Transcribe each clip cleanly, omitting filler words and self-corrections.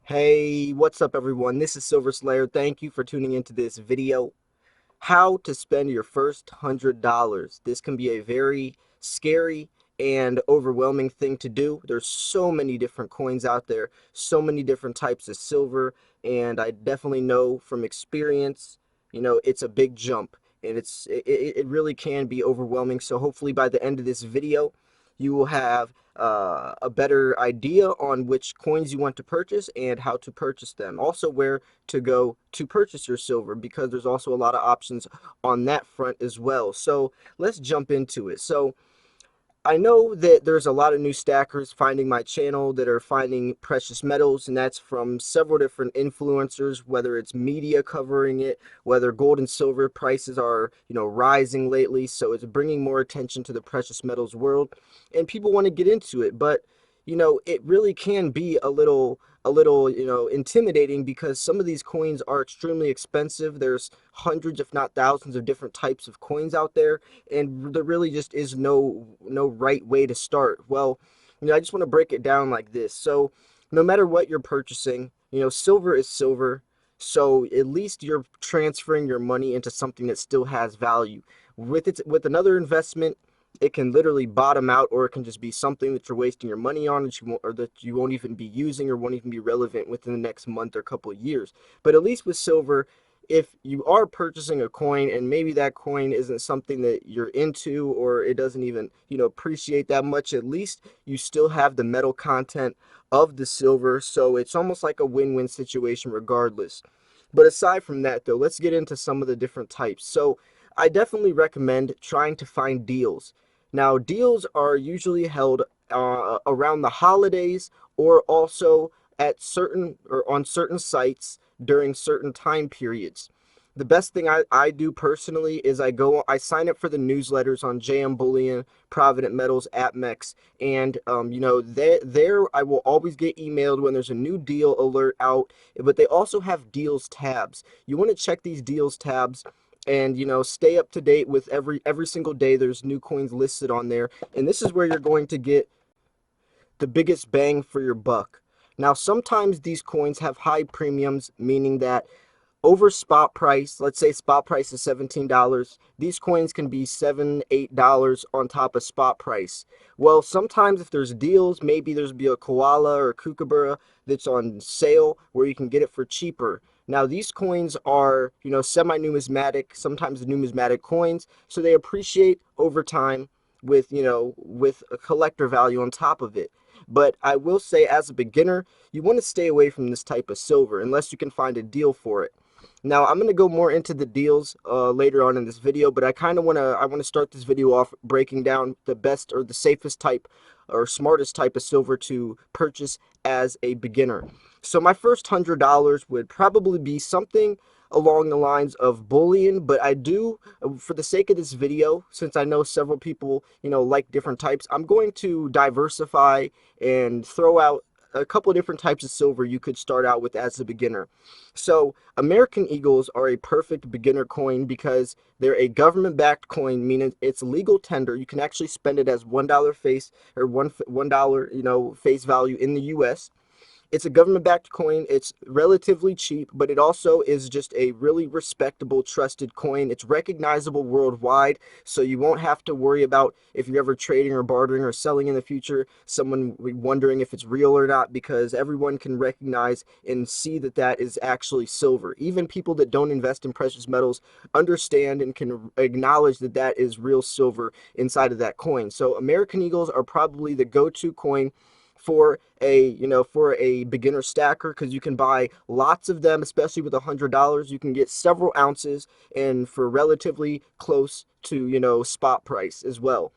Hey, what's up everyone? This is Silver Slayer. Thank you for tuning into this video. How to spend your first $100. This can be a very scary and overwhelming thing to do. There's so many different coins out there, so many different types of silver, and I definitely know from experience, it's a big jump and it really can be overwhelming. So hopefully by the end of this video, you will have a better idea on which coins you want to purchase and how to purchase them. Also, where to go to purchase your silver, because there's also a lot of options on that front as well. So let's jump into it. So I know that there's a lot of new stackers finding my channel that are finding precious metals, and that's from several different influencers, whether it's media covering it, whether gold and silver prices are, rising lately, so it's bringing more attention to the precious metals world, and people want to get into it, but it really can be a little intimidating, because some of these coins are extremely expensive. There's hundreds if not thousands of different types of coins out there, and there really just is no right way to start. Well, I just want to break it down like this. So no matter what you're purchasing, silver is silver, so at least you're transferring your money into something that still has value. With another investment, it can literally bottom out, or it can just be something that you're wasting your money on, that you won't even be using, or won't even be relevant within the next month or couple of years. But at least with silver, if you are purchasing a coin and maybe that coin isn't something that you're into, or it doesn't even appreciate that much, at least you still have the metal content of the silver, so it's almost like a win-win situation regardless. But aside from that, though, let's get into some of the different types. So I definitely recommend trying to find deals. Now, deals are usually held around the holidays, or also at certain or on certain sites during certain time periods. The best thing I do personally is I sign up for the newsletters on JM Bullion, Provident Metals, APMEX, and there I will always get emailed when there's a new deal alert out. But they also have deals tabs. You want to check these deals tabs and stay up to date with every single day. There's new coins listed on there, and this is where you're going to get the biggest bang for your buck. Now, sometimes these coins have high premiums, meaning that over spot price, let's say spot price is $17, these coins can be $7, $8 on top of spot price. Well, sometimes if there's deals, maybe there's be a koala or a kookaburra that's on sale where you can get it for cheaper. Now, these coins are, semi-numismatic, sometimes numismatic coins, so they appreciate over time with a collector value on top of it. But I will say, as a beginner, you want to stay away from this type of silver unless you can find a deal for it. Now, I'm going to go more into the deals later on in this video, but I want to start this video off breaking down the best or the safest type or smartest type of silver to purchase as a beginner. So my first $100 would probably be something along the lines of bullion, but I do, for the sake of this video, since I know several people like different types, I'm going to diversify and throw out a couple of different types of silver you could start out with as a beginner. So American Eagles are a perfect beginner coin because they're a government-backed coin, meaning it's legal tender. You can actually spend it as $1 face, or $1 face value in the US. It's a government-backed coin. It's relatively cheap, but it also is just a really respectable, trusted coin. It's recognizable worldwide, so you won't have to worry about, if you're ever trading or bartering or selling in the future, someone wondering if it's real or not, because everyone can recognize and see that that is actually silver. Even people that don't invest in precious metals understand and can acknowledge that that is real silver inside of that coin. So American Eagles are probably the go-to coin for a beginner stacker, because you can buy lots of them, especially with $100. You can get several ounces, and for relatively close to spot price as well.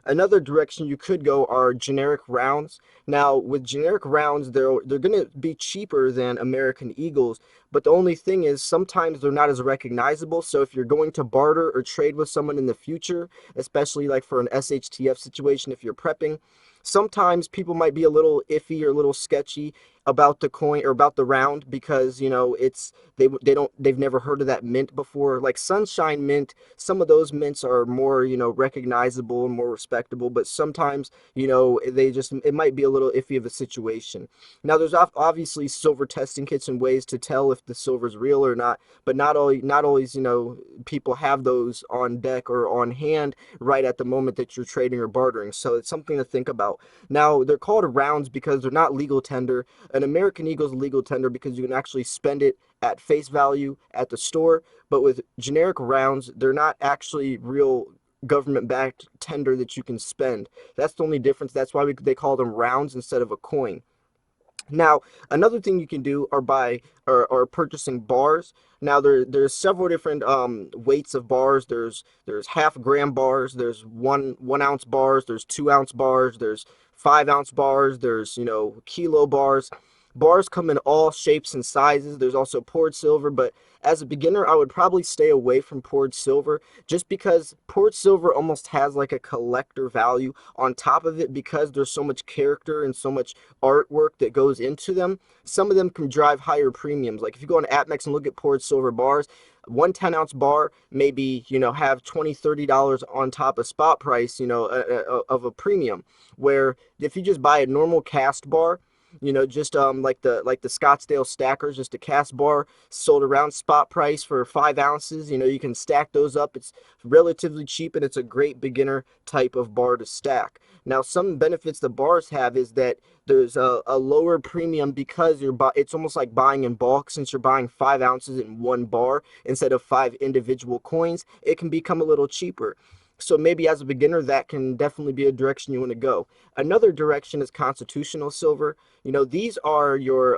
Another direction you could go are generic rounds. Now, with generic rounds, they're going to be cheaper than American Eagles, but the only thing is sometimes they're not as recognizable. So if you're going to barter or trade with someone in the future, especially like for an SHTF situation, if you're prepping, Sometimes people might be a little iffy or a little sketchy about the coin or about the round because they've never heard of that mint before. Like Sunshine Mint, some of those mints are more recognizable and more respectable, but sometimes it might be a little iffy of a situation. Now there's obviously silver testing kits and ways to tell if the silver's real or not, but not always people have those on deck or on hand right at the moment that you're trading or bartering. So it's something to think about. Now they're called rounds because they're not legal tender. An American Eagle is a legal tender because you can actually spend it at face value at the store, but with generic rounds, they're not actually real government-backed tender that you can spend. That's the only difference. That's why they call them rounds instead of a coin. Now, another thing you can do are buy or purchasing bars. Now there's several different weights of bars. There's half-gram bars, there's one ounce bars, there's 2 ounce bars, there's 5 ounce bars, there's kilo bars. Bars come in all shapes and sizes. There's also poured silver, but as a beginner, I would probably stay away from poured silver just because poured silver almost has like a collector value on top of it because there's so much character and so much artwork that goes into them. Some of them can drive higher premiums. Like if you go on AppMex and look at poured silver bars, one 10 ounce bar maybe have $20-$30 on top of spot price of a premium, where if you just buy a normal cast bar, just like the Scottsdale stackers, just a cast bar sold around spot price for 5 ounces. You can stack those up. It's relatively cheap and it's a great beginner type of bar to stack. Now, some benefits the bars have is that there's a lower premium because it's almost like buying in bulk. Since you're buying 5 ounces in one bar instead of five individual coins, it can become a little cheaper. So maybe as a beginner, that can definitely be a direction you want to go. Another direction is constitutional silver. These are your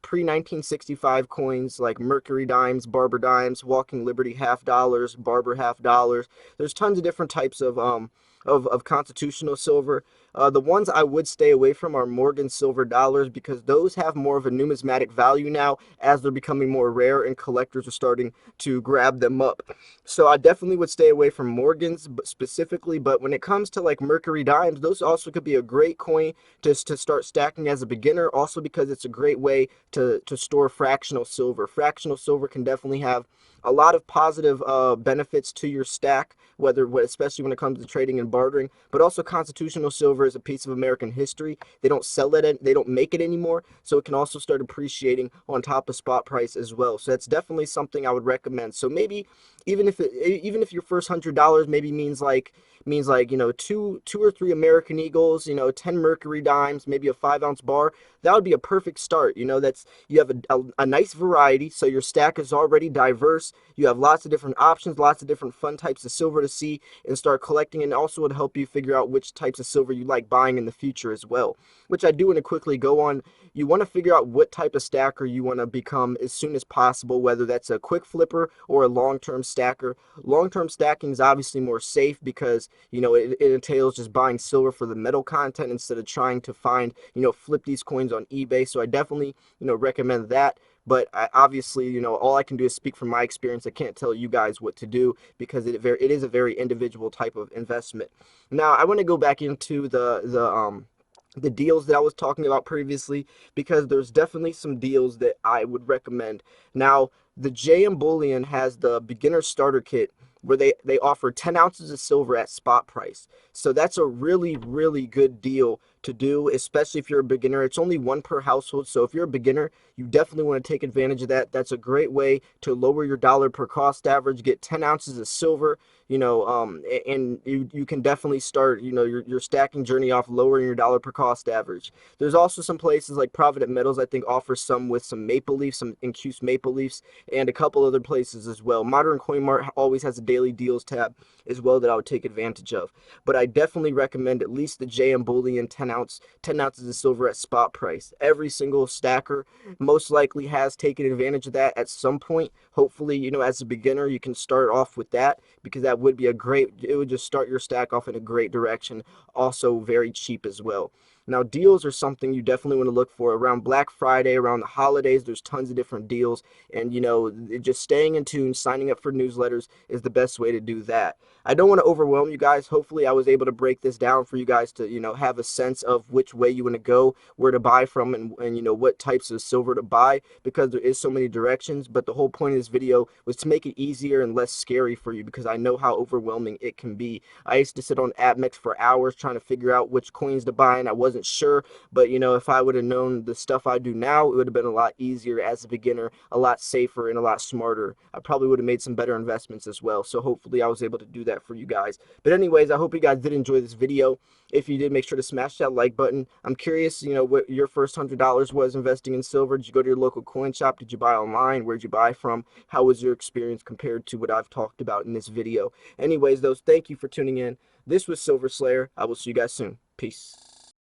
pre-1965 coins like Mercury dimes, Barber dimes, Walking Liberty half dollars, Barber half dollars. There's tons of different types of constitutional silver. The ones I would stay away from are Morgan silver dollars because those have more of a numismatic value now as they're becoming more rare and collectors are starting to grab them up. So I definitely would stay away from Morgans specifically, but when it comes to like Mercury dimes, those also could be a great coin to start stacking as a beginner, also because it's a great way to store fractional silver. Fractional silver can definitely have a lot of positive benefits to your stack, especially when it comes to trading and bartering. But also, constitutional silver is a piece of American history. They don't sell it, they don't make it anymore, so it can also start appreciating on top of spot price as well. So that's definitely something I would recommend. So maybe even if your first $100 maybe means like two or three American Eagles, 10 Mercury dimes, maybe a 5 ounce bar, that would be a perfect start. That's you have a nice variety, so your stack is already diverse. You have lots of different options, lots of different fun types of silver to see and start collecting, and also would help you figure out which types of silver you like buying in the future as well, which I do want to quickly go on. You want to figure out what type of stacker you want to become as soon as possible, whether that's a quick flipper or a long-term stacker. Long-term stacking is obviously more safe because it entails just buying silver for the metal content instead of trying to find flip these coins on eBay. So I definitely recommend that. But obviously, all I can do is speak from my experience. I can't tell you guys what to do because it is a very individual type of investment. Now, I want to go back into the deals that I was talking about previously because there's definitely some deals that I would recommend. Now, the JM Bullion has the beginner starter kit where they offer 10 ounces of silver at spot price. So that's a really, really good deal to do, especially if you're a beginner. It's only one per household. So if you're a beginner, you definitely want to take advantage of that. That's a great way to lower your dollar per cost average, get 10 ounces of silver, and you can definitely start, your stacking journey off lowering your dollar per cost average. There's also some places like Provident Metals, I think, offer some with some maple leafs, some infused maple leafs, and a couple other places as well. Modern Coin Mart always has a daily deals tab as well that I would take advantage of. But I definitely recommend at least the JM Bullion 10 ounces of silver at spot price. Every single stacker most likely has taken advantage of that at some point. Hopefully, as a beginner, you can start off with that because that would be it would just start your stack off in a great direction. Also very cheap as well. Now, deals are something you definitely want to look for around Black Friday, around the holidays. There's tons of different deals, and just staying in tune, signing up for newsletters is the best way to do that. I don't want to overwhelm you guys. Hopefully, I was able to break this down for you guys to, have a sense of which way you want to go, where to buy from, and what types of silver to buy, because there is so many directions. But the whole point of this video was to make it easier and less scary for you, because I know how overwhelming it can be. I used to sit on AppMex for hours trying to figure out which coins to buy, and I wasn't sure. But if I would have known the stuff I do now, it would have been a lot easier as a beginner, a lot safer, and a lot smarter. I probably would have made some better investments as well. So hopefully I was able to do that for you guys. But anyways, I hope you guys did enjoy this video. If you did, make sure to smash that like button. I'm curious, what your first $100 was investing in silver. Did you go to your local coin shop? Did you buy online? Where'd you buy from? How was your experience compared to what I've talked about in this video? Anyways, those, thank you for tuning in. This was Silver Slayer. I will see you guys soon. Peace.